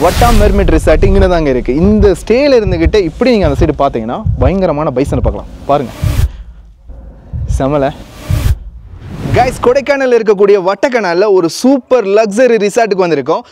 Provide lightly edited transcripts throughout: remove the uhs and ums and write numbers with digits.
வட்டா மெர்மிட் resort இங்கே தாங்க இருக்குது. இந்த ஸ்டேல இருந்துக்கிட்டே இப்படி நீங்கள் அந்த சைடு பார்த்தீங்கன்னா பயங்கரமான பைசனை பார்க்கலாம். பாருங்கள், செமலை கைஸ். கொடைக்கானல் இருக்கக்கூடிய வட்டக்கனாலில் ஒரு சூப்பர் லக்ஸரி ரிசார்ட்டுக்கு வந்திருக்கோம்.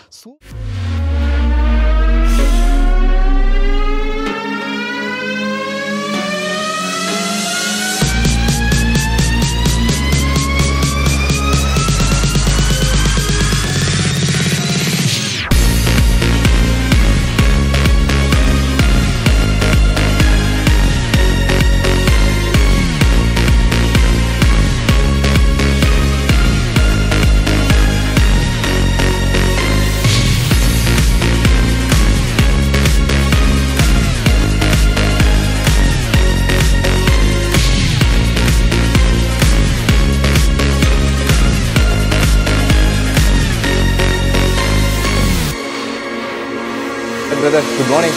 Brother, good morning.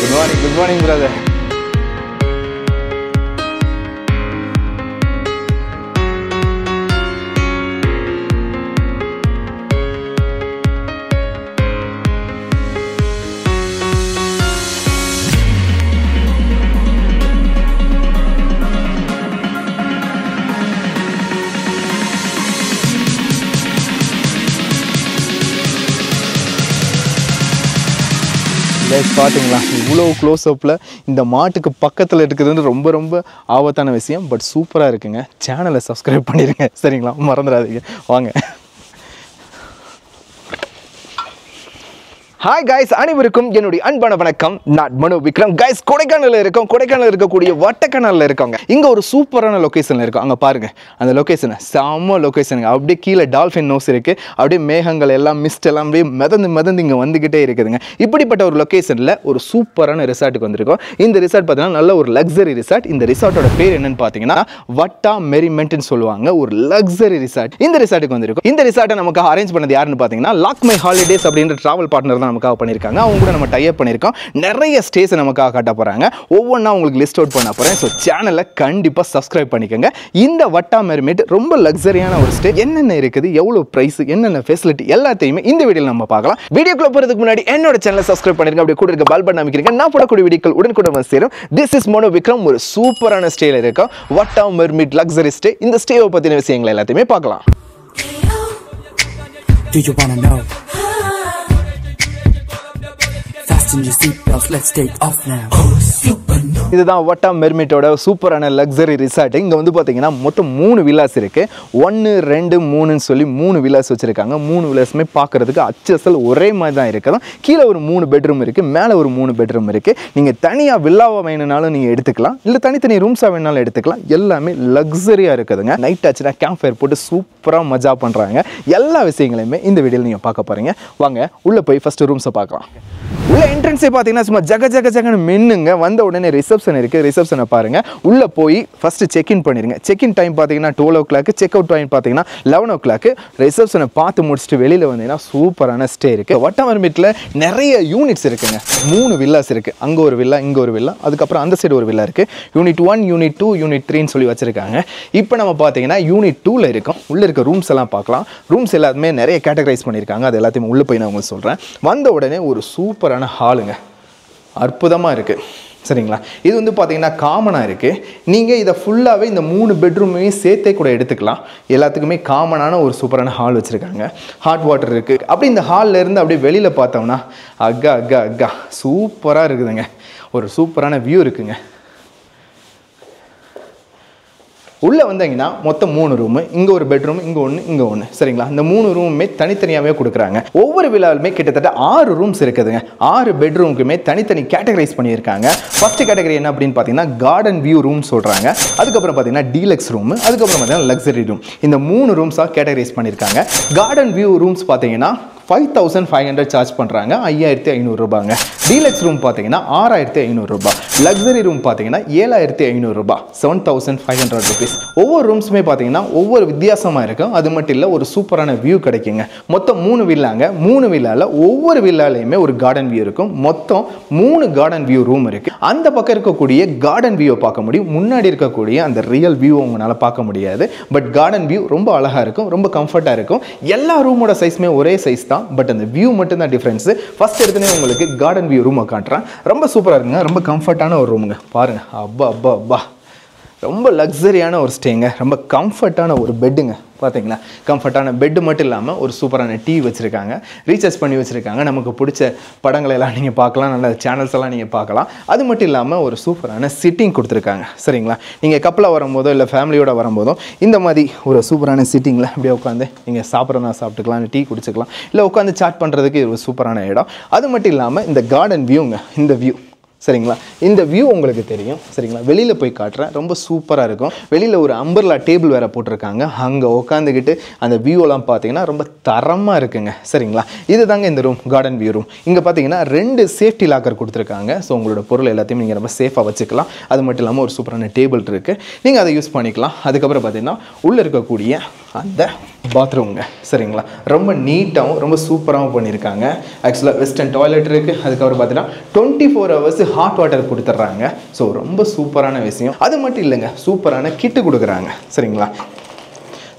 Good morning. Good morning, brother. பார்த்தீங்களா, இவ்வளோ க்ளோஸ் அப்பில் இந்த மாட்டுக்கு பக்கத்தில் இருக்கிறது வந்து ரொம்ப ரொம்ப ஆபத்தான விஷயம். பட் சூப்பராக இருக்குங்க. சேனலை சப்ஸ்கிரைப் பண்ணிடுங்க, சரிங்களா? மறந்துடாதீங்க. வாங்க. ஹாய் கைஸ், அனைவருக்கும் என்னுடைய அன்பான வணக்கம். நான் மனோ விக்ரம். கைஸ், கொடைக்கானலில் இருக்கோம். கொடைக்கானலில் இருக்கக்கூடிய வட்டக்கனாலில் இருக்காங்க. இங்கே ஒரு சூப்பரான லொக்கேஷனில் இருக்கும். அங்கே பாருங்கள், அந்த லொக்கேஷனை செம்ம லொக்கேஷனுங்க. அப்படியே கீழே டால்ஃபின் நோஸ் இருக்குது. அப்படியே மேகங்கள் எல்லாம் மிஸ்ட் எல்லாம் அப்படியே மிதந்து இங்கே வந்துக்கிட்டே இருக்குதுங்க. இப்படிப்பட்ட ஒரு லொக்கேஷனில் ஒரு சூப்பரான ரிசார்ட்டுக்கு வந்திருக்கோம். இந்த ரிசார்ட் பார்த்தீங்கன்னா நல்ல ஒரு லக்ஸரி ரிசார்ட். இந்த ரிசார்ட்டோட பேர் என்னன்னு பார்த்தீங்கன்னா வட்டா மெரிமெண்ட்னு சொல்லுவாங்க. ஒரு லக்ஸரி ரிசார்ட். இந்த ரிசார்ட்டுக்கு வந்திருக்கும். இந்த ரிசார்ட்டை நமக்கு அரேஞ்ச் பண்ணது யாருன்னு பார்த்தீங்கன்னா லாக் மை ஹாலிடேஸ் அப்படின்ற டிராவல் பார்ட்னர் தான் நமக்காக பண்ணியிருக்காங்க. அவங்க கூட நம்ம டைப் பண்ணியிருக்கோம். நிறைய ஸ்டேஸ் நமக்காக காட்ட போகிறாங்க. ஒவ்வொன்றா உங்களுக்கு லிஸ்ட் அவுட் பண்ண போகிறேன். ஸோ சேனலை கண்டிப்பாக சப்ஸ்கிரைப் பண்ணிக்கோங்க. இந்த வட்டா மெர்மிட் ரொம்ப லக்ஸரியான ஒரு ஸ்டே. என்னென்ன இருக்குது, எவ்வளோ ப்ரைஸ், என்னென்ன ஃபெசிலிட்டி எல்லாத்தையுமே இந்த வீடியோவில் நம்ம பார்க்கலாம். வீடியோக்குள்ள போகிறதுக்கு முன்னாடி என்னோட சேனலை சப்ஸ்கிரைப் பண்ணிருங்க. அப்படியே கூட இருக்க பெல் பட்டன் அமைக்கிறீங்க. நான் போடக்கூடிய வீடியோக்கள் உடனுக்குடன் வந்து சேரும். திஸ் இஸ் மனோ விக்ரம். ஒரு சூப்பரான ஸ்டேல இருக்கும் வட்டா மெர்மிட் லக்ஸரி ஸ்டே. இந்த ஸ்டேவை பற்றின விஷயங்கள் எல்லாத்தையுமே பார்க்கலாம். Do you wanna know? Fasten your seatbelts, let's take off now. இதுதான் வட்டா மெர்மிட்டோட சூப்பரான லக்ஸரி ரிசார்ட். இங்கே வந்து பார்த்தீங்கன்னா மொத்தம் 3 வில்லாஸ் இருக்குது. 1, 2, 3ன்னு சொல்லி 3 வில்லாஸ் வச்சுருக்காங்க. 3 வில்லாஸுமே பார்க்குறதுக்கு அச்சசல் ஒரே மாதிரி தான் இருக்குது. கீழே ஒரு 3 பெட்ரூம் இருக்குது, மேலே ஒரு 3 பெட்ரூம் இருக்குது. நீங்கள் தனியாக வில்லாவாக வேணுனாலும் நீங்கள் எடுத்துக்கலாம், இல்லை தனித்தனி ரூம்ஸாக வேணுனாலும் எடுத்துக்கலாம். எல்லாமே லக்ஸரியாக இருக்குதுங்க. நைட் ஆச்சுன்னா கேம்ப் ஃபயர் போட்டு சூப்பராக மஜா பண்ணுறாங்க. எல்லா விஷயங்களையுமே இந்த வீடியோவில் நீங்கள் பார்க்க போகிறீங்க. வாங்க உள்ளே போய் ஃபஸ்ட்டு ரூம்ஸை பார்க்கலாம். உள்ள என்ட்ரன்ஸே பார்த்தீங்கன்னா சும்மா ஜகன்னு மின்னுங்க. வந்த உடனே ரிசப்ஷன் இருக்குது. ரிசப்ஷனை பாருங்கள். உள்ளே போய் ஃபஸ்ட்டு செக்இன் பண்ணிடுங்க. செக்இன் டைம் பார்த்தீங்கன்னா 12 o'clock. செக் அவுட் டைம் பார்த்தீங்கன்னா 11 o'clock. ரிசப்ஷனை பார்த்து முடிச்சுட்டு வெளியில் வந்தீங்கன்னா சூப்பரான ஸ்டே இருக்குது. வட்டா மெர்மிட்டில் நிறைய யூனிட்ஸ் இருக்குங்க. 3 வில்லாஸ் இருக்குது. அங்கே ஒரு வில்லா, இங்கே ஒரு வில்லா, அதுக்கப்புறம் அந்த சைடு ஒரு வில்லா இருக்குது. யூனிட் 1, யூனிட் 2, யூனிட் 3ன்னு சொல்லி வச்சுருக்காங்க. இப்போ நம்ம பார்த்தீங்கன்னா யூனிட் 2ல் இருக்கோம். உள்ளே இருக்க ரூம்ஸ் எல்லாம் பார்க்கலாம். ரூம்ஸ் எல்லாத்துமே நிறைய கேட்டகரைஸ் பண்ணியிருக்காங்க. அது எல்லாத்தையும் உள்ளே போய் நான் உங்களுக்கு சொல்கிறேன். வந்த உடனே ஒரு சூப்பரான ஹாலுங்க. அற்புதமாக இருக்குது, சரிங்களா? இது வந்து பார்த்தீங்கன்னா காமனாக இருக்குது. நீங்கள் இதை ஃபுல்லாகவே இந்த 3 பெட்ரூமையும் சேர்த்தே கூட எடுத்துக்கலாம். எல்லாத்துக்குமே காமனான ஒரு சூப்பரான ஹால் வச்சுருக்காங்க. ஹாட் வாட்டர் இருக்குது. அப்படி இந்த ஹாலில் இருந்து அப்படியே வெளியில் பார்த்தோம்னா அக்கா சூப்பராக இருக்குதுங்க. ஒரு சூப்பரான வியூ இருக்குங்க. உள்ளே வந்தீங்கன்னா மொத்தம் 3 ரூமு. இங்கே ஒரு பெட்ரூம், இங்கே ஒன்று, இங்கே ஒன்று, சரிங்களா? இந்த 3 ரூமுமே தனித்தனியாகவே கொடுக்குறாங்க. ஒவ்வொரு விழாவிலுமே கிட்டத்தட்ட 6 ரூம்ஸ் இருக்குதுங்க. 6 பெட்ரூமுக்குமே தனித்தனி கேட்டகரைஸ் பண்ணியிருக்காங்க. ஃபர்ஸ்ட் கேட்டகரி என்ன அப்படின்னு பார்த்தீங்கன்னா கார்டன் வியூ ரூம் சொல்கிறாங்க. அதுக்கப்புறம் பார்த்தீங்கன்னா டீலக்ஸ் ரூமு, அதுக்கப்புறம் பார்த்தீங்கன்னா லக்ஸரி ரூம். இந்த 3 ரூம்ஸாக கேட்டகரைஸ் பண்ணியிருக்காங்க. கார்டன் வியூ ரூம்ஸ் பார்த்தீங்கன்னா 5500 சார்ஜ் பண்ணுறாங்க. 5500 ரூபாங்க. டீலக்ஸ் ரூம் பார்த்தீங்கன்னா 6500 ரூபாய். லக்ஸரி ரூம் பார்த்தீங்கன்னா 7500 ரூபாய், 7500 ருபீஸ். ஒவ்வொரு ரூம்ஸுமே பார்த்தீங்கன்னா ஒவ்வொரு வித்தியாசமாக இருக்கும். அது மட்டும் இல்லை, ஒரு சூப்பரான வியூ கிடைக்குங்க. மொத்தம் 3 வில்லாங்க. 3 வில்லாவில் ஒவ்வொரு வில்லாலையுமே ஒரு கார்டன் வியூ இருக்கும். மொத்தம் 3 கார்டன் வியூ ரூம் இருக்குது. அந்த பக்கம் இருக்கக்கூடிய கார்டன் வியூவை பார்க்க முடியும். முன்னாடி இருக்கக்கூடிய அந்த ரியல் வியூ உங்களால் பார்க்க முடியாது. பட் கார்டன் வியூ ரொம்ப அழகாக இருக்கும், ரொம்ப கம்ஃபர்ட்டாக இருக்கும். எல்லா ரூமோட சைஸுமே ஒரே சைஸ் தான். தான், பட் அந்த வியூ மட்டும் தான் டிஃப்ரென்ஸு. ஃபஸ்ட் எடுத்துனே உங்களுக்கு கார்டன் வியூ ரூமை காட்டுறேன். ரொம்ப சூப்பராக இருக்குங்க, ரொம்ப கம்ஃபர்ட்டான ஒரு ரூமுங்க. பாருங்கள், அப்பா அப்பா அப்பா, ரொம்ப லக்ஸரியான ஒரு ஸ்டேங்க, ரொம்ப கம்ஃபர்ட்டான ஒரு பெட்டுங்க. பார்த்தீங்களா, கம்ஃபர்ட்டான பெட்டு மட்டும் இல்லாமல் ஒரு சூப்பரான டிவி வச்சுருக்காங்க, ரீசார்ஜ் பண்ணி வச்சுருக்காங்க. நமக்கு பிடிச்ச படங்களை எல்லாம் நீங்கள் பார்க்கலாம், நல்ல சேனல்ஸ் எல்லாம் நீங்கள் பார்க்கலாம். அது மட்டும் இல்லாமல் ஒரு சூப்பரான சிட்டிங் கொடுத்துருக்காங்க. சரிங்களா, நீங்கள் கப்பலில் வரும்போதோ இல்லை ஃபேமிலியோடு வரும்போதோ இந்த மாதிரி ஒரு சூப்பரான சிட்டிங்கில் அப்படியே உட்காந்து நீங்கள் சாப்பிட்றதா சாப்பிட்டுக்கலாம், டீ குடிச்சிக்கலாம், இல்லை உட்காந்து சாட் பண்ணுறதுக்கு ஒரு சூப்பரான இடம். அது மட்டும் இல்லாமல் இந்த கார்டன் வியூங்க, இந்த வியூ சரிங்களா, இந்த வியூ உங்களுக்கு தெரியும். சரிங்களா, வெளியில் போய் காட்டுறேன், ரொம்ப சூப்பராக இருக்கும். வெளியில் ஒரு அம்பர்லா டேபிள் வேறு போட்டிருக்காங்க, அங்கே உட்காந்துக்கிட்டு அந்த வியூவெல்லாம் பார்த்தீங்கன்னா ரொம்ப தரமாக இருக்குங்க. சரிங்களா, இது தாங்க இந்த ரூம், கார்டன் வியூ ரூம். இங்கே பார்த்தீங்கன்னா 2 சேஃப்டி லாக்கர் கொடுத்துருக்காங்க. ஸோ உங்களோட பொருள் எல்லாத்தையும் நீங்கள் ரொம்ப சேஃபாக வச்சுக்கலாம். அது மட்டும் இல்லாமல் ஒரு சூப்பரான டேபிள் இருக்குது, நீங்கள் அதை யூஸ் பண்ணிக்கலாம். அதுக்கப்புறம் பார்த்தீங்கன்னா உள்ளே இருக்கக்கூடிய அந்த பாத்ரூம்ங்க. சரிங்களா, ரொம்ப நீட்டாகவும் ரொம்ப சூப்பராகவும் பண்ணியிருக்காங்க. ஆக்சுவலாக வெஸ்டர்ன் டாய்லெட் இருக்குது. அதுக்கப்புறம் பார்த்தீங்கன்னா 24 ஹவர்ஸ் ஹாட் வாட்டர் கொடுத்துட்றாங்க. ஸோ ரொம்ப சூப்பரான விஷயம். அது மட்டும் இல்லைங்க, சூப்பரான கிட்டு கொடுக்குறாங்க. சரிங்களா,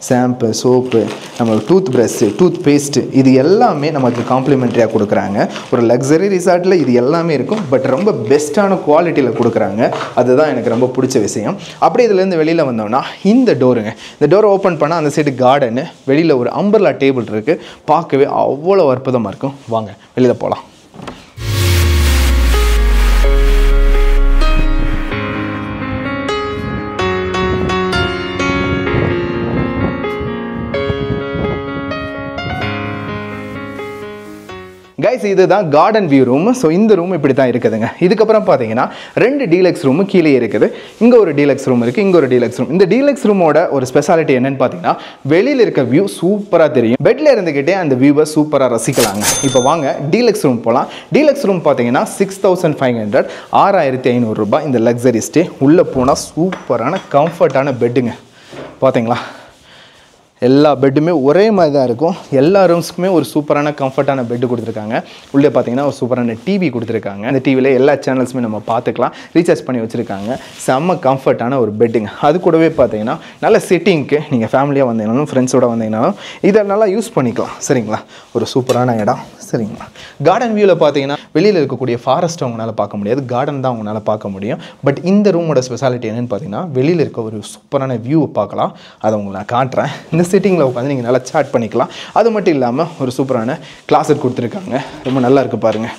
ஷாம்பு, சோப்பு, நம்மளுக்கு டூத் ப்ரஷ்ஷு, டூத் பேஸ்ட்டு, இது எல்லாமே நமக்கு காம்ப்ளிமெண்ட்ரியாக கொடுக்குறாங்க. ஒரு லக்ஸரி ரிசார்ட்டில் இது எல்லாமே இருக்கும், பட் ரொம்ப பெஸ்ட்டான குவாலிட்டியில் கொடுக்குறாங்க. அதுதான் எனக்கு ரொம்ப பிடிச்ச விஷயம். அப்படியே இதுலேருந்து வெளியில் வந்தோம்னா இந்த டோருங்க, இந்த டோரை ஓப்பன் பண்ணால் அந்த சைடு கார்டனு, வெளியில் ஒரு அம்பர்லா டேபிள் இருக்குது, பார்க்கவே அவ்வளோ அற்புதமாக இருக்கும். வாங்க வெளியில் போகலாம். கைஸ், இதுதான் கார்டன் வியூ ரூம். ஸோ இந்த ரூம் இப்படி தான் இருக்குதுங்க. இதுக்கப்புறம் பார்த்தீங்கன்னா 2 டீலக்ஸ் ரூமு கீழே இருக்குது. இங்கே ஒரு டீலக்ஸ் ரூம் இருக்குது, இங்கே ஒரு டீலக்ஸ் ரூம். இந்த டீலக்ஸ் ரூமோட ஒரு ஸ்பெஷாலிட்டி என்னன்னு பார்த்தீங்கன்னா, வெளியில் இருக்க வியூ சூப்பராக தெரியும். பெட்டில் இருந்துக்கிட்டே அந்த வியூவை சூப்பராக ரசிக்கலாங்க. இப்போ வாங்க டீலக்ஸ் ரூம் போகலாம். டீலக்ஸ் ரூம் பார்த்தீங்கன்னா 6500, 6500 ரூபாய் இந்த லக்ஸரி ஸ்டே. உள்ளே போனால் சூப்பரான கம்ஃபர்ட்டான பெட்டுங்க. பார்த்தீங்களா, எல்லா பெட்டுமே ஒரே மாதிரி தான் இருக்கும். எல்லா ரூம்ஸ்க்குமே ஒரு சூப்பரான கம்ஃபர்ட்டான பெட்டு கொடுத்துருக்காங்க. உள்ளே பார்த்தீங்கன்னா ஒரு சூப்பரான டிவி கொடுத்துருக்காங்க. அந்த டிவியில் எல்லா சேனல்ஸுமே நம்ம பார்த்துக்கலாம். ரீசார்ஜ் பண்ணி வச்சுருக்காங்க. செம்ம கம்ஃபர்ட்டான ஒரு பெட்டுங்க. அது கூடவே பார்த்தீங்கன்னா நல்ல சிட்டிங்க்கு நீங்கள் ஃபேமிலியாக வந்தீங்கன்னாலும் ஃப்ரெண்ட்ஸோடு வந்தீங்கன்னாலும் இதை நல்லா யூஸ் பண்ணிக்கலாம். சரிங்களா, ஒரு சூப்பரான இடம். சரிங்களா, கார்டன் வியூவில் பார்த்தீங்கன்னா வெளியில் இருக்கக்கூடிய ஃபாரஸ்ட் அவங்களால பார்க்க முடியாது, கார்டன் தான் அவங்களால பார்க்க முடியும். பட் இந்த ரூமோட ஸ்பெஷாலிட்டி என்னென்னு பார்த்தீங்கன்னா, வெளியில் இருக்க ஒரு சூப்பரான வியூவை பார்க்கலாம். அதை உங்களுக்கு நான் காட்டுறேன். இந்த சிட்டிங்கில் உட்காந்து நீங்கள் நல்லா சாட் பண்ணிக்கலாம். அது மட்டும் இல்லாமல் ஒரு சூப்பரான கிளாஸட் கொடுத்துருக்காங்க, ரொம்ப நல்லா இருக்குது பாருங்கள்.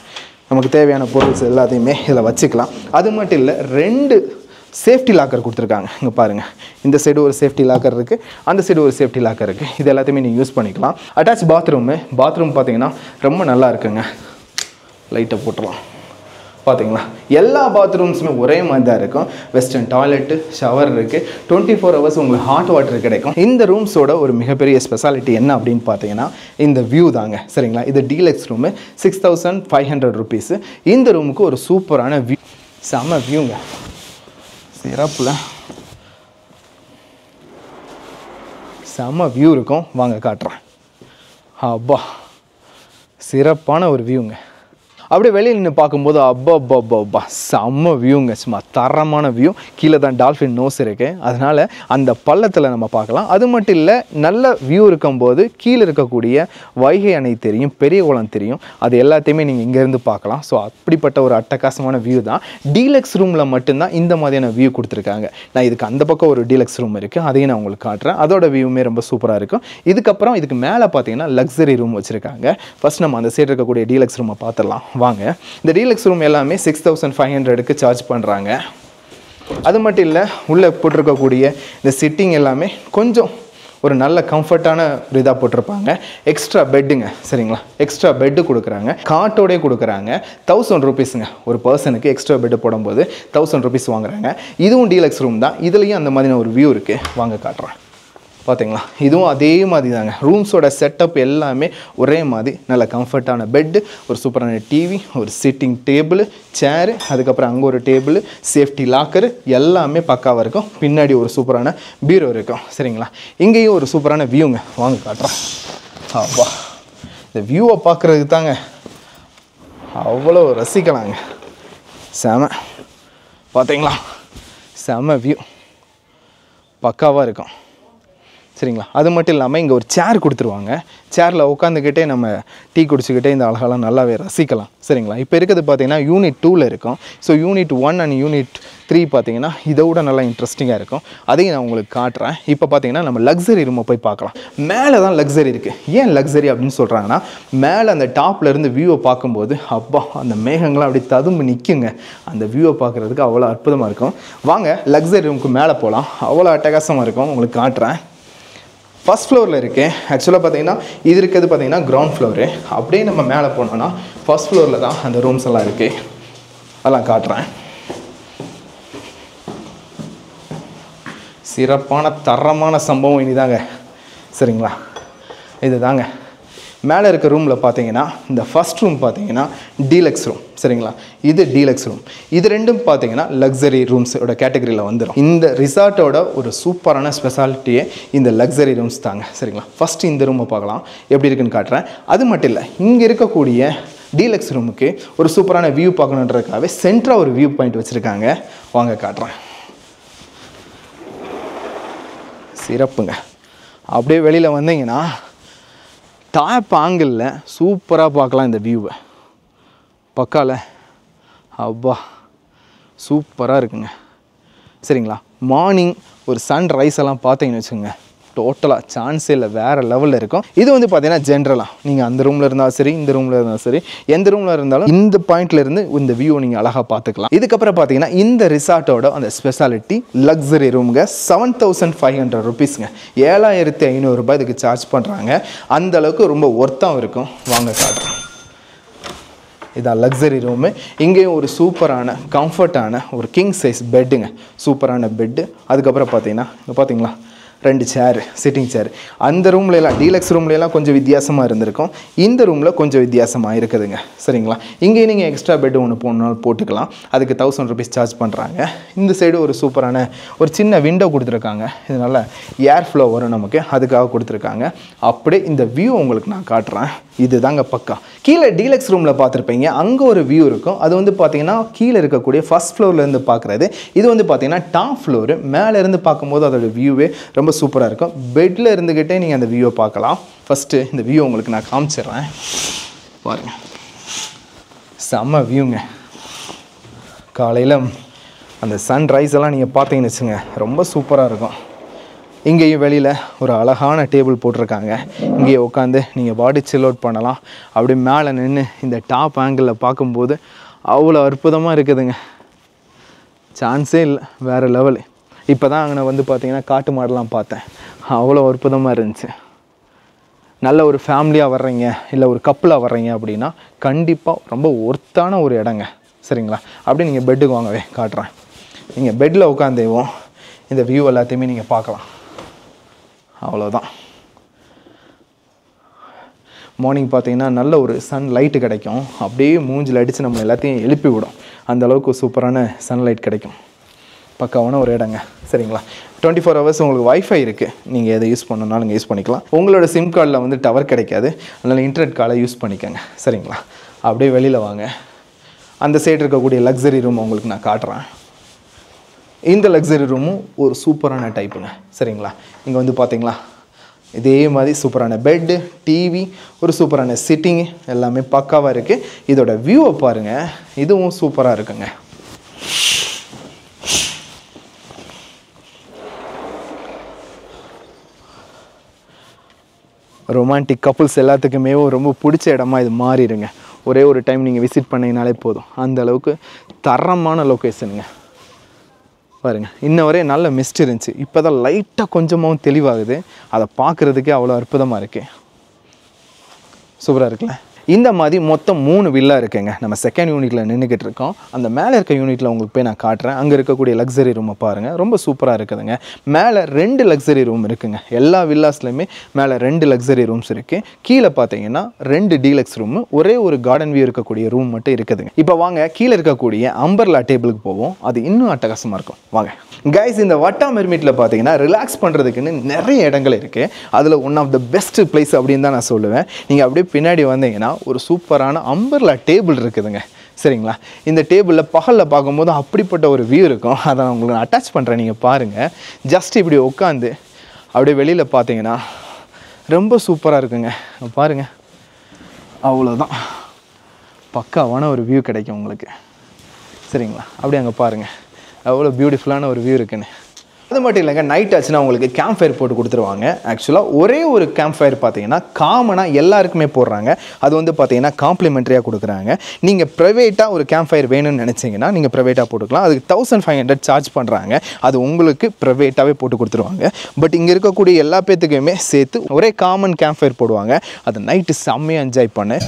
நமக்கு தேவையான பொருள்ஸ் எல்லாத்தையுமே இதில் வச்சுக்கலாம். அது மட்டும் இல்லை, 2 சேஃப்டி லாக்கர் கொடுத்துருக்காங்க. இங்கே பாருங்கள், இந்த சைடு ஒரு சேஃப்டி லாக்கர் இருக்குது, அந்த சைடு ஒரு சேஃப்டி லாக்கர் இருக்குது. இது எல்லாத்தையுமே நீங்கள் யூஸ் பண்ணிக்கலாம். அட்டாச் பாத்ரூம் பார்த்தீங்கன்னா ரொம்ப நல்லா இருக்குங்க. லைட்டை போட்டுடலாம். பார்த்தீங்களா, எல்லா பாத்ரூம்ஸுமே ஒரே மாதிரி தான் இருக்கும். வெஸ்டர்ன் டாய்லெட்டு, ஷவர் இருக்குது, 24 ஹவர்ஸ் உங்களுக்கு ஹாட் வாட்டர் கிடைக்கும். இந்த ரூம்ஸோட ஒரு மிகப்பெரிய ஸ்பெஷாலிட்டி என்ன அப்படின்னு பார்த்தீங்கன்னா இந்த வியூ தாங்க. சரிங்களா, இது டீலக்ஸ் ரூமு, 6500 ருபீஸு. இந்த ரூமுக்கு ஒரு சூப்பரான வியூ, செம வியூங்க, சிறப்புல செம வியூ இருக்கும். வாங்க காட்டுறேன். அப்பா, சிறப்பான ஒரு வியூங்க. அப்படியே வெளியில் நின்று பார்க்கும்போது அப்பா அப்பா அப்பா அப்பா செம்ம வியூங்க, சும்மா தரமான வியூ. கீழே தான் டால்ஃபின் நோஸ் இருக்குது, அதனால் அந்த பள்ளத்தில் நம்ம பார்க்கலாம். அது மட்டும் இல்லை, நல்ல வியூ இருக்கும்போது கீழே இருக்கக்கூடிய வைகை அணை தெரியும், பெரிய குளம் தெரியும். அது எல்லாத்தையுமே நீங்கள் இங்கேருந்து பார்க்கலாம். ஸோ அப்படிப்பட்ட ஒரு அட்டகாசமான வியூ தான். டீலக்ஸ் ரூமில் மட்டும்தான் இந்த மாதிரியான வியூ கொடுத்துருக்காங்க. நான் இதுக்கு அந்த பக்கம் ஒரு டீலக்ஸ் ரூம் இருக்குது, அதையும் நான் உங்களுக்கு காட்டுறேன். அதோட வியூமே ரொம்ப சூப்பராக இருக்கும். இதுக்கப்புறம் இதுக்கு மேலே பார்த்தீங்கன்னா லக்ஸரி ரூம் வச்சுருக்காங்க. ஃபஸ்ட் நம்ம அந்த சைடு இருக்கக்கூடிய டீலக்ஸ் ரூமை பார்த்துடலாம் வாங்க. இந்த டீலக்ஸ் ரூம் எல்லாமே 6500க்கு சார்ஜ் பண்ணுறாங்க. அது மட்டும் இல்லை, உள்ளே போட்டிருக்கக்கூடிய இந்த சிட்டிங் எல்லாமே கொஞ்சம் ஒரு நல்ல கம்ஃபர்ட்டான ஒரு இதாக போட்டிருப்பாங்க. எக்ஸ்ட்ரா பெட்டுங்க. சரிங்களா, எக்ஸ்ட்ரா பெட்டு கொடுக்குறாங்க, காட்டோடே கொடுக்குறாங்க. 1000 ருபீஸுங்க ஒரு பர்சனுக்கு. எக்ஸ்ட்ரா பெட்டு போடும்போது 1000 ருபீஸ் வாங்குறாங்க. இதுவும் டீலக்ஸ் ரூம் தான். இதுலேயும் அந்த மாதிரியான ஒரு வியூ இருக்குது, வாங்க காட்டுறேன். பார்த்தீங்களா, இதுவும் அதே மாதிரி தாங்க. ரூம்ஸோட செட்டப் எல்லாமே ஒரே மாதிரி. நல்ல கம்ஃபர்ட்டான பெட்டு, ஒரு சூப்பரான டிவி, ஒரு சிட்டிங் டேபிள், சேரு, அதுக்கப்புறம் அங்கே ஒரு டேபிள், சேஃப்டி லாக்கரு, எல்லாமே பக்காவாக இருக்கும். பின்னாடி ஒரு சூப்பரான பீரோ இருக்கும். சரிங்களா, இங்கேயும் ஒரு சூப்பரான வியூங்க, வாங்க காட்டுறேன். அப்பா, இந்த வியூவை பார்க்குறதுக்கு தாங்க அவ்வளோ ரசிக்கலாங்க. செம, பார்த்தீங்களா, செம வியூ, பக்காவாக இருக்கும். சரிங்களா. அது மட்டும் இல்லாமல் இங்கே ஒரு சேர் கொடுத்துருவாங்க. சேரில் உட்காந்துக்கிட்டே நம்ம டீ குடிச்சிக்கிட்டே இந்த அழகெல்லாம் நல்லாவே ரசிக்கலாம். சரிங்களா. இப்போ இருக்கிறது பார்த்தீங்கன்னா யூனிட் 2ல் இருக்கும். ஸோ யூனிட் 1 அண்ட் யூனிட் 3 பார்த்தீங்கன்னா இதை விட நல்லா இன்ட்ரெஸ்டிங்காக இருக்கும். அதையும் நான் உங்களுக்கு காட்டுறேன். இப்போ பார்த்தீங்கன்னா நம்ம லக்ஸரி ரூமை போய் பார்க்கலாம். மேலே தான் லக்ஸரி இருக்குது. ஏன் லக்ஸரி அப்படின்னு சொல்கிறாங்கன்னா, மேலே அந்த டாப்லேருந்து வியூவை பார்க்கும்போது அப்பா அந்த மேகங்கள்லாம் அப்படி ததும்பு நிற்குங்க. அந்த வியூவை பார்க்குறதுக்கு அவ்வளோ அற்புதமாக இருக்கும். வாங்க லக்ஸரி ரூமுக்கு மேலே போகலாம். அவ்வளோ அட்டகாசமாக இருக்கும். உங்களுக்கு காட்டுறேன். ஃபஸ்ட் ஃப்ளோரில் இருக்குது. ஆக்சுவலாக பார்த்தீங்கன்னா இது இருக்கிறது பார்த்தீங்கன்னா கிரவுண்ட் ஃப்ளோரு. அப்படியே நம்ம மேலே போனோன்னா ஃபஸ்ட் ஃப்ளோரில் தான் அந்த ரூம்ஸ் எல்லாம் இருக்குது. அதெல்லாம் காட்டுறேன். சிறப்பான தரமான சம்பவம் இனிதாங்க. சரிங்களா. இது தாங்க மேலே இருக்க ரூமில் பார்த்தீங்கன்னா இந்த ஃபஸ்ட் ரூம் பார்த்தீங்கன்னா டீலக்ஸ் ரூம். சரிங்களா. இது டீலக்ஸ் ரூம். இது ரெண்டும் பார்த்தீங்கன்னா லக்ஸரி ரூம்ஸோட கேட்டகரியில் வந்துடும். இந்த ரிசார்ட்டோட ஒரு சூப்பரான ஸ்பெஷாலிட்டியே இந்த லக்ஸரி ரூம்ஸ் தாங்க. சரிங்களா. ஃபஸ்ட்டு இந்த ரூமை பார்க்கலாம் எப்படி இருக்குன்னு காட்டுறேன். அது மட்டும் இல்லை, இங்கே இருக்கக்கூடிய டீலக்ஸ் ரூமுக்கு ஒரு சூப்பரான வியூ பார்க்கணுன்றதுக்காகவே சென்டராக ஒரு வியூ பாயிண்ட் வச்சுருக்காங்க. வாங்க காட்டுறேன். சிறப்புங்க. அப்படியே வெளியில் வந்தீங்கன்னா டாப் ஆங்கிளில் சூப்பராக பார்க்கலாம் இந்த வியூவை. பக்கால அப்பா சூப்பராக இருக்குங்க. சரிங்களா. மார்னிங் ஒரு சன்ரைஸ் எல்லாம் பார்த்தீங்கன்னு வச்சுக்கோங்க, டோட்டலாக சான்ஸே இல்லை, வேறு லெவலில் இருக்கும். இது வந்து பார்த்தீங்கன்னா ஜென்ரலாக நீங்கள் அந்த ரூமில் இருந்தாலும் சரி, இந்த ரூமில் இருந்தாலும் சரி, எந்த ரூமில் இருந்தாலும் இந்த பாயிண்ட்லேருந்து இந்த வியூவை நீங்கள் அழகாக பார்த்துக்கலாம். இதுக்கப்புறம் பார்த்தீங்கன்னா இந்த ரிசார்ட்டோட அந்த ஸ்பெஷாலிட்டி லக்ஸரி ரூமுங்க 7500 ருபீஸுங்க. 7500 ரூபாய் இதுக்கு சார்ஜ் பண்ணுறாங்க. அந்த அளவுக்கு ரொம்ப ஒர்த்தாகவும் இருக்கும். வாங்க காட்டுறேன். இதான் லக்ஸரி ரூமு. இங்கேயும் ஒரு சூப்பரான கம்ஃபர்ட்டான ஒரு கிங் சைஸ் பெட்டுங்க. சூப்பரான பெட்டு. அதுக்கப்புறம் பார்த்தீங்கன்னா இங்கே பார்த்தீங்களா 2 சேர், சிட்டிங் சேர். அந்த ரூம்லலாம் டீலக்ஸ் ரூம்லலாம் கொஞ்சம் வித்தியாசமாக இருந்திருக்கும். இந்த ரூமில் கொஞ்சம் வித்தியாசமாக இருக்குதுங்க. சரிங்களா. இங்கே நீங்கள் எக்ஸ்ட்ரா பெட்டு ஒன்று போடணும்னாலும் போட்டுக்கலாம். அதுக்கு 1000 ருபீஸ் சார்ஜ் பண்ணுறாங்க. இந்த சைடு ஒரு சூப்பரான ஒரு சின்ன விண்டோ கொடுத்துருக்காங்க. இதனால் ஏர் ஃப்ளோ வரும் நமக்கு, அதுக்காக கொடுத்துருக்காங்க. அப்படியே இந்த வியூ உங்களுக்கு நான் காட்டுறேன். இது தாங்க பக்கா. கீழே டீலக்ஸ் ரூமில் பார்த்துருப்பீங்க, அங்கே ஒரு வியூ இருக்கும். அது வந்து பார்த்தீங்கன்னா கீழே இருக்கக்கூடிய ஃபஸ்ட் ஃப்ளோர்லேருந்து பார்க்குறது. இது வந்து பார்த்தீங்கன்னா டாப் ஃப்ளோரு. மேலேருந்து பார்க்கும்போது அதோட வியூவே ரொம்ப சூப்பராக இருக்கும். பெட்டில் இருந்துக்கிட்டே நீங்கள் அந்த வியூவை பார்க்கலாம். ஃபஸ்ட்டு இந்த வியூ உங்களுக்கு நான் காமிச்சிடுறேன். பாருங்கள், செம்ம வியூங்க. காலையில் அந்த சன்ரைஸ் எல்லாம் நீங்கள் பார்த்தீங்கன்னு வச்சுங்க, ரொம்ப சூப்பராக இருக்கும். இங்கேயும் வெளியில் ஒரு அழகான டேபிள் போட்டிருக்காங்க. இங்கேயே உட்காந்து நீங்கள் பாடி சில் அவுட் பண்ணலாம். அப்படி மேலே நின்று இந்த டாப் ஆங்கிளில் பார்க்கும்போது அவ்வளோ அற்புதமாக இருக்குதுங்க. சான்ஸே இல்லை, வேறு லெவலு. இப்போ தான் அங்கே வந்து பார்த்தீங்கன்னா காட்டு மாடெலாம் பார்த்தேன். அவ்வளோ அற்புதமாக இருந்துச்சு. நல்ல ஒரு ஃபேமிலியாக வர்றீங்க, இல்லை ஒரு கப்பலாக வர்றீங்க அப்படின்னா கண்டிப்பாக ரொம்ப ஒர்த்தான ஒரு இடங்க. சரிங்களா. அப்படி நீங்கள் பெட்டுக்கு வாங்கவே காட்டுறேன். நீங்கள் பெட்டில் உட்காந்தேவும் இந்த வியூ எல்லாத்தையுமே நீங்கள் பார்க்கலாம். அவ்வளோதான். மார்னிங் பார்த்தீங்கன்னா நல்ல ஒரு சன் லைட்டு கிடைக்கும். அப்படியே மூஞ்சில் அடித்து நம்ம எல்லாத்தையும் எழுப்பி விடும். அந்த அளவுக்கு சூப்பரான சன்லைட் கிடைக்கும். பக்காவான ஒரு இடங்க. சரிங்களா. 24 ஹவர்ஸ் உங்களுக்கு வைஃபை இருக்குது. நீங்கள் எதை யூஸ் பண்ணணுன்னாலும் நீங்கள் யூஸ் பண்ணிக்கலாம். உங்களோட சிம் கார்டில் வந்து டவர் கிடைக்காது, அதனால் இன்டர்நெட் காலை யூஸ் பண்ணிக்கோங்க. சரிங்களா. அப்படியே வெளியில் வாங்க. அந்த சைடு இருக்கக்கூடிய லக்ஸரி ரூம் உங்களுக்கு நான் காட்டுறேன். இந்த லக்ஸரி ரூமும் ஒரு சூப்பரான டைப்புங்க. சரிங்களா. இங்கே வந்து பார்த்தீங்களா இதே மாதிரி சூப்பரான பெட்டு, டிவி, ஒரு சூப்பரான சிட்டிங்கு எல்லாமே பக்காவாக இருக்குது. இதோட வியூவை பாருங்கள், இதுவும் சூப்பராக இருக்குங்க. ரொமான்டிக் கப்புள்ஸ் எல்லாத்துக்குமே ரொம்ப பிடிச்ச இடமா இது மாறிடுங்க. ஒரே ஒரு டைம் நீங்கள் விசிட் பண்ணிங்கனாலே போதும். அந்த அளவுக்கு தரமான லொக்கேஷனுங்க. பாருங்கள், இன்ன வரையும் நல்ல மிஸ்ட் இருந்துச்சு. இப்போ தான் லைட்டாக கொஞ்சமாகவும் தெளிவாகுது. அதை பார்க்குறதுக்கே அவ்வளோ அற்புதமாக இருக்குது. சூப்பராக இருக்குல்ல. இந்த மாதிரி மொத்தம் 3 வில்லா இருக்குங்க. நம்ம செகண்ட் யூனிட்டில் நின்றுக்கிட்டு இருக்கோம். அந்த மேலே இருக்க யூனிட்டில் உங்களுக்கு போய் நான் காட்டுறேன். அங்கே இருக்கக்கூடிய லக்ஸரி ரூமை பாருங்கள், ரொம்ப சூப்பராக இருக்குதுங்க. மேலே 2 லக்ஸரி ரூம் இருக்குதுங்க. எல்லா வில்லாஸ்லையுமே மேலே 2 லக்ஸரி ரூம்ஸ் இருக்குது. கீழே பார்த்தீங்கன்னா 2 டீலக்ஸ் ரூமு, ஒரே ஒரு கார்டன் வியூ இருக்கக்கூடிய ரூம் மட்டும் இருக்குதுங்க. இப்போ வாங்க கீழே இருக்கக்கூடிய அம்பர்லா டேபிளுக்கு போவோம். அது இன்னும் அட்டகாசமாக இருக்கும். வாங்க கைஸ், இந்த வட்டா மெர்மிட்டில் பார்த்தீங்கன்னா ரிலாக்ஸ் பண்ணுறதுக்குன்னு நிறைய இடங்கள் இருக்குது. அதில் one of the best place அப்படின்னு தான் நான் சொல்லுவேன். நீங்கள் அப்படியே பின்னாடி வந்தீங்கன்னா ஒரு சூப்பரான அம்பர்லா டேபிள் இருக்குதுங்க. சரிங்களா. இந்த டேபிளில் பகலில் பார்க்கும்போது அப்படிப்பட்ட ஒரு வியூ இருக்கும். அதை நான் உங்களுக்கு அட்டாச் பண்ணுறேன். நீங்கள் பாருங்கள். ஜஸ்ட் இப்படி உட்காந்து அப்படியே வெளியில் பார்த்தீங்கன்னா ரொம்ப சூப்பராக இருக்குங்க. பாருங்கள், அவ்வளோதான், பக்காவான ஒரு வியூ கிடைக்கும் உங்களுக்கு. சரிங்களா? அப்படியே அங்கே பாருங்கள் அவ்வளோ பியூட்டிஃபுல்லான ஒரு வியூ இருக்குன்னு. அது மட்டும் இல்லைங்க, நைட் ஆச்சுன்னா உங்களுக்கு கேம்ப் ஃபயர் போட்டு கொடுத்துருவாங்க. ஆக்சுவலாக ஒரே ஒரு கேம்ப் ஃபயர் பார்த்தீங்கன்னா காமனாக எல்லாருக்குமே போடுறாங்க. அது வந்து பார்த்தீங்கன்னா காம்ப்ளிமெண்ட்ரியாக கொடுக்குறாங்க. நீங்கள் ப்ரைவேட்டாக ஒரு கேம்ப் ஃபயர் வேணும்னு நினச்சிங்கன்னா நீங்கள் ப்ரைவேட்டாக போட்டுக்கலாம். அதுக்கு 1500 சார்ஜ் பண்ணுறாங்க. அது உங்களுக்கு ப்ரைவேட்டாகவே போட்டு கொடுத்துருவாங்க. பட் இங்கே இருக்கக்கூடிய எல்லா பேத்துக்குமே சேர்த்து ஒரே காமன் கேம்ப் ஃபயர் போடுவாங்க. அதை நைட்டு செம்மையாக என்ஜாய் பண்ணு.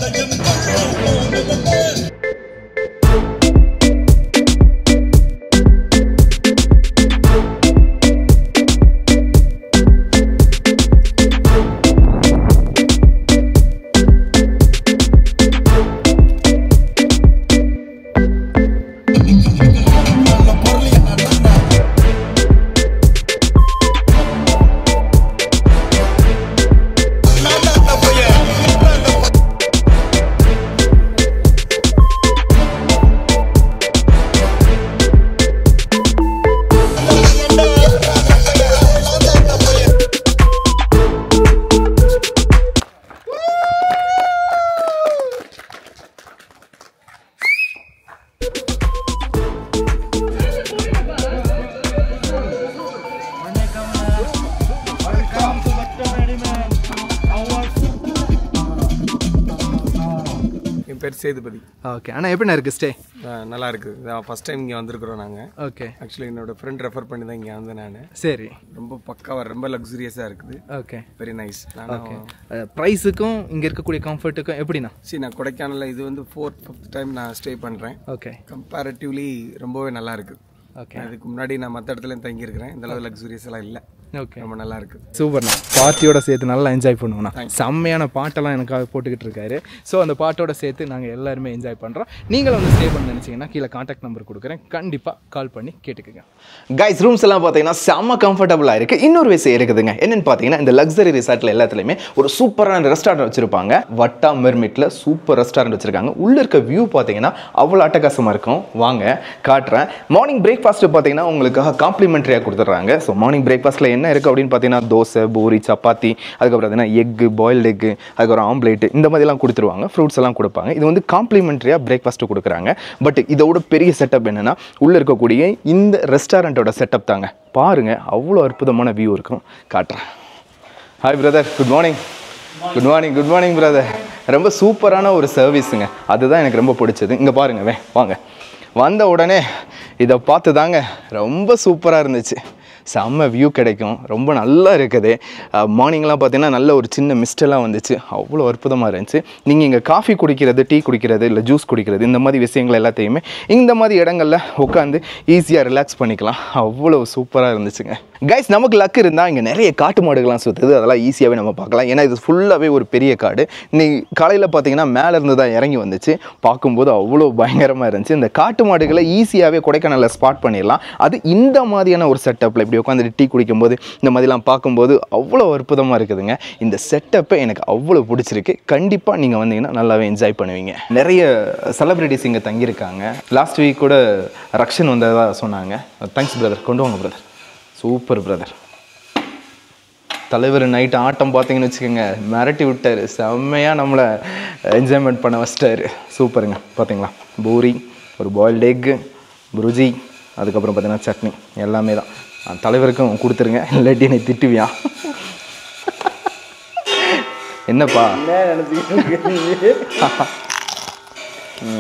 பேர் சேதுபதி. ஓகே, ஆனால் எப்படி இருக்குது ஸ்டே? நல்லா இருக்குது. ஃபர்ஸ்ட் டைம் இங்கே வந்திருக்கிறோம் நாங்கள். ஓகே, ஆக்சுவலி என்னோட ஃப்ரெண்ட் ரெஃபர் பண்ணி தான் இங்கே வந்தேன் நான். சரி, ரொம்ப பக்காவாக ரொம்ப லக்ஸுரியஸாக இருக்குது. Okay, very nice. ஓகே, ப்ரைஸுக்கும் இங்கே இருக்கக்கூடிய கம்ஃபர்ட்டுக்கும் எப்படிண்ணா? சரி, நான் கொடைக்கானலில் இது வந்து 4th 5th டைம் நான் ஸ்டே பண்ணுறேன். ஓகே, கம்பேரிட்டிவ்லி ரொம்பவே நல்லா இருக்குது. ஓகே, அதுக்கு முன்னாடி நான் மற்ற இடத்துலையும் தங்கியிருக்கிறேன். இந்த அளவு லக்ஸுரியஸ் எல்லாம் இல்லை. ஓகே, ரொம்ப நல்லா இருக்கு. சூப்பர்ண்ணா. பார்ட்டியோட சேர்த்து நல்லா என்ஜாய் பண்ணுவோண்ணா. செம்மையான பாட்டெல்லாம் எனக்காக போட்டுக்கிட்டு இருக்காரு. ஸோ அந்த பாட்டோட சேர்த்து நாங்கள் எல்லாருமே என்ஜாய் பண்ணுறோம். நீங்களும் வந்து ஸ்டே பண்ண நினச்சிங்கன்னா கீழே கான்டாக்ட் நம்பர் கொடுக்குறேன், கண்டிப்பாக கால் பண்ணி கேட்டுக்கோங்க. கைஸ், ரூம்ஸ் எல்லாம் பார்த்தீங்கன்னா செம்ம கம்ஃபர்டபுளாக இருக்குது. இன்னொரு விஷயம் இருக்குதுங்க, என்னென்னு பார்த்தீங்கன்னா இந்த லக்ஸரி ரிசார்ட்டில் எல்லாத்துலேயுமே ஒரு சூப்பரான ரெஸ்டாரண்ட் வச்சுருப்பாங்க. வட்டா மெர்மிட்டில் சூப்பர் ரெஸ்டாரண்ட் வச்சுருக்காங்க. உள்ளே இருக்க வியூ பார்த்தீங்கன்னா அவ்வளோ அட்டகாசமாக இருக்கும். வாங்க காட்டுறேன். மார்னிங் பிரேக்ஃபாஸ்ட்டு பார்த்தீங்கன்னா உங்களுக்காக காம்ப்ளிமெண்ட்ரியாக கொடுத்துட்றாங்க. ஸோ மார்னிங் பிரேக்ஃபாஸ்ட்டில் என்ன இருக்குது அப்படின்னு பார்த்தீங்கன்னா தோசை, பூரி, சப்பாத்தி, அதுக்கப்புறம் பார்த்தீங்கன்னா எக்கு, பாயில்டு எக்கு, அதுக்கப்புறம் ஆம்லேட்டு, இந்த மாதிரிலாம் கொடுத்துருவாங்க. ஃப்ரூட்ஸ் எல்லாம் கொடுப்பாங்க. இது வந்து காம்ப்ளிமெண்ட்ரியாக பிரேக்ஃபாஸ்ட்டு கொடுக்குறாங்க. பட் இதோட பெரிய செட்டப் என்னென்னா உள்ளே இருக்கக்கூடிய இந்த ரெஸ்டாரண்ட்டோட செட்டப் தாங்க. பாருங்கள், அவ்வளோ அற்புதமான வியூ இருக்கும். காட்டுறேன். Hi brother, good morning. Good morning, good morning brother. ரொம்ப சூப்பரான ஒரு சர்வீஸுங்க, அதுதான் எனக்கு ரொம்ப பிடிச்சது. இங்கே பாருங்க, வாங்க. வந்த உடனே இதை பார்த்து தாங்க ரொம்ப சூப்பராக இருந்துச்சு. செம்ம வியூ கிடைக்கும், ரொம்ப நல்லா இருக்குது. மார்னிங்லாம் பார்த்தீங்கன்னா நல்ல ஒரு சின்ன மிஸ்டெல்லாம் வந்துச்சு, அவ்வளோ அற்புதமாக இருந்துச்சு. நீங்கள் இங்கே காஃபி குடிக்கிறது, டீ குடிக்கிறது, இல்லை ஜூஸ் குடிக்கிறது, இந்த மாதிரி விஷயங்கள் எல்லாத்தையுமே இந்த மாதிரி இடங்களில் உட்காந்து ஈஸியாக ரிலாக்ஸ் பண்ணிக்கலாம். அவ்வளோ சூப்பராக இருந்துச்சுங்க. கைஸ், நமக்கு லக் இருந்தால் இங்கே நிறைய காட்டு மாடுகள்லாம் சுற்றுது, அதெல்லாம் ஈஸியாகவே நம்ம பார்க்கலாம். ஏன்னா இது ஃபுல்லாகவே ஒரு பெரிய காடு. இன்னைக்கு காலையில் பார்த்தீங்கன்னா மேலேருந்து தான் இறங்கி வந்துச்சு. பார்க்கும்போது அவ்வளோ பயங்கரமாக இருந்துச்சு. இந்த காட்டு மாடுகளை ஈஸியாகவே கொடைக்கானலில் ஸ்பாட் பண்ணிடலாம். அது இந்த மாதிரியான ஒரு செட்டப்பில் இப்படி உட்காந்துட்டு டீ குடிக்கும்போது இந்த மாதிரிலாம் பார்க்கும்போது அவ்வளோ அற்புதமாக இருக்குதுங்க. இந்த செட்டப்பை எனக்கு அவ்வளோ பிடிச்சிருக்கு. கண்டிப்பாக நீங்கள் வந்தீங்கன்னா நல்லாவே என்ஜாய் பண்ணுவீங்க. நிறைய செலிப்ரிட்டிஸ் இங்கே தங்கியிருக்காங்க. லாஸ்ட் வீக் கூட ரக்ஷன் வந்ததாக சொன்னாங்க. தேங்க்ஸ் பிரதர், கொண்டு வாங்க பிரதர். Super brother. தலைவர் நைட்டு ஆட்டம் பார்த்தீங்கன்னு வச்சுக்கோங்க, மிரட்டி விட்டார். செம்மையாக நம்மளை என்ஜாய்மெண்ட் பண்ண வச்சிட்டாரு. சூப்பருங்க. பார்த்தீங்களா, பூரி, ஒரு பாயில்டு எக்கு, புருஜி, அதுக்கப்புறம் பார்த்தீங்கன்னா சட்னி, எல்லாமே தான். தலைவருக்கும் கொடுத்துருங்க, இல்லாட்டி என்னை திட்டுவியா? என்னப்பா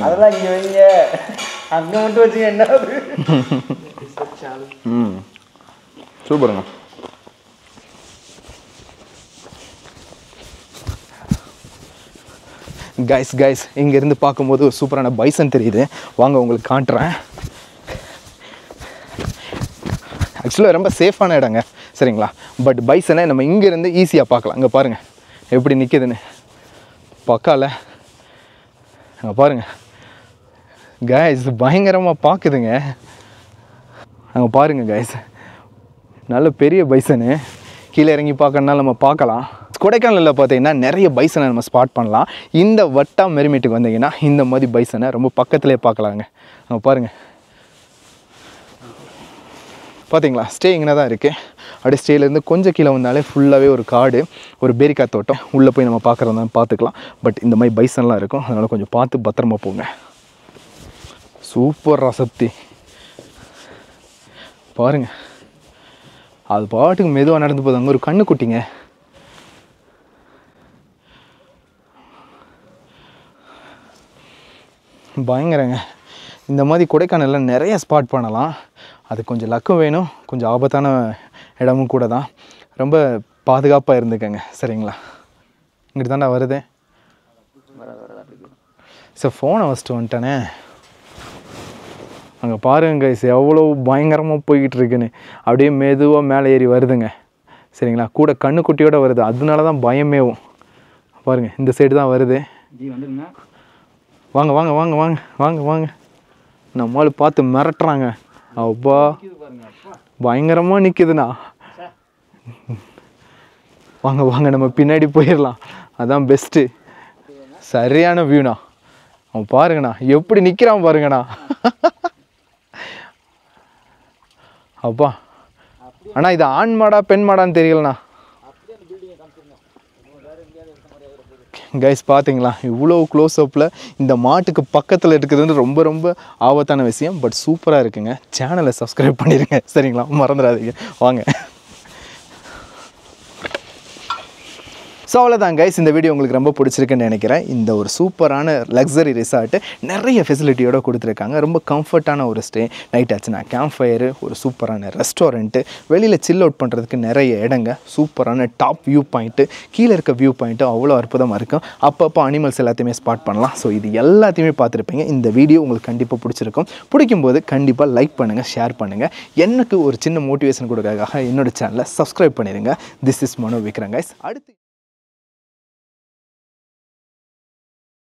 அதெல்லாம் இங்கே வைங்க, அங்கே மட்டும் வச்சுங்க. என்ன சூப்பருங்க. கைஸ் இங்கேருந்து பார்க்கும்போது ஒரு சூப்பரான பைசன் தெரியுது. வாங்க உங்களுக்கு காட்டுறேன். ஆக்சுவலாக ரொம்ப சேஃபான இடங்க, சரிங்களா? பட் பைசனை நம்ம இங்கேருந்து ஈஸியாக பார்க்கலாம். அங்கே பாருங்கள் எப்படி நிற்கிதுன்னு பக்கால. அங்கே பாருங்கள் கைஸ், பயங்கரமாக பார்க்குதுங்க. அங்கே பாருங்கள் கைஸ், நல்ல பெரிய பைசனு. கீழே இறங்கி பார்க்கறனால நம்ம பார்க்கலாம். கொடைக்கானலில் பார்த்தீங்கன்னா நிறைய பைசனை நம்ம ஸ்பாட் பண்ணலாம். இந்த வட்டா மெரிமேட்டுக்கு வந்தீங்கன்னா இந்த மாதிரி பைசனை ரொம்ப பக்கத்துலேயே பார்க்கலாங்க. அங்கே பாருங்கள், பார்த்தீங்களா? ஸ்டே இங்கே தான் இருக்குது. அப்படியே ஸ்டேலேருந்து கொஞ்சம் கீழே வந்தாலே ஃபுல்லாகவே ஒரு காடு, ஒரு பேரிக்காய் தோட்டம். உள்ளே போய் நம்ம பார்க்குறதா பார்த்துக்கலாம். பட் இந்த மாதிரி பைசன்லாம் இருக்கும், அதனால் கொஞ்சம் பார்த்து பத்திரமா போங்க. சூப்பர் ரசத்தி பாருங்க, அது பாட்டுக்கு மெதுவாக நடந்து போகுது. அங்கே ஒரு கண்ணுக்குட்டிங்க. பயங்கரங்க. இந்த மாதிரி கொடைக்கானலில் நிறைய ஸ்பாட் பண்ணலாம். அது கொஞ்சம் லக்கும் வேணும், கொஞ்சம் ஆபத்தான இடமும் கூட தான். ரொம்ப பாதுகாப்பாக இருந்துக்கங்க, சரிங்களா? இங்கிட்டு தாண்டா வருது. சார் ஃபோனை வச்சுட்டு வந்துட்டானே. அங்கே பாருங்க கைஸ், எவ்வளோ பயங்கரமாக போய்கிட்டு இருக்குன்னு. அப்படியே மெதுவாக மேலே ஏறி வருதுங்க, சரிங்களா? கூட கண்ணுக்குட்டியோடு வருது, அதனால தான் பயமேவும். பாருங்கள், இந்த சைடு தான் வருது. வாங்க வாங்க வாங்க வாங்க வாங்க வாங்க. நம்மளால பார்த்து மிரட்டுறாங்க. அப்பா பயங்கரமாக நிற்குதுண்ணா. வாங்க வாங்க, நம்ம பின்னாடி போயிடலாம், அதான் பெஸ்ட்டு. சரியான வியூண்ணா. அவன் பாருங்கண்ணா எப்படி நிற்கிறான் பாருங்கண்ணா. அப்பா அண்ணா, இது ஆண் மாடா பெண் மாடான்னு தெரியலண்ணா. கைஸ் பார்த்தீங்களா, இவ்வளோ க்ளோஸ்அப்பில் இந்த மாட்டுக்கு பக்கத்தில் இருக்கிறது வந்து ரொம்ப ரொம்ப ஆபத்தான விஷயம். பட் சூப்பராக இருக்குங்க. சேனலை சப்ஸ்கிரைப் பண்ணிடுங்க, சரிங்களா? மறந்துடாதீங்க. வாங்க. ஸோ அவ்வளோதான் கைஸ், இந்த வீடியோ உங்களுக்கு ரொம்ப பிடிச்சிருக்குன்னு நினைக்கிறேன். இந்த ஒரு சூப்பரான லக்ஸரி ரிசார்ட்டு நிறைய ஃபெசிலிட்டியோடு கொடுத்துருக்காங்க. ரொம்ப கம்ஃபர்ட்டான ஒரு ஸ்டே. நைட் ஆச்சுன்னா கேம்ப் ஃபயரு, ஒரு சூப்பரான ரெஸ்டாரண்ட்டு, வெளியில் சில் அவுட் பண்ணுறதுக்கு நிறைய இடங்க, சூப்பரான டாப் வியூ பாயிண்ட்டு, கீழே இருக்க வியூ பாயிண்ட்டு அவ்வளோ அற்புதமாக இருக்கும். அப்பப்போ அனிமல்ஸ் எல்லாத்தையுமே ஸ்பாட் பண்ணலாம். ஸோ இது எல்லாத்தையுமே பார்த்துருப்பீங்க. இந்த வீடியோ உங்களுக்கு கண்டிப்பாக பிடிச்சிருக்கும். பிடிக்கும்போது கண்டிப்பாக லைக் பண்ணுங்கள், ஷேர் பண்ணுங்கள். எனக்கு ஒரு சின்ன மோட்டிவேஷன் கொடுக்கறதுக்காக என்னோடய சேனலை சப்ஸ்கிரைப் பண்ணிடுங்க. This is Mano Vikram guys. அடுத்து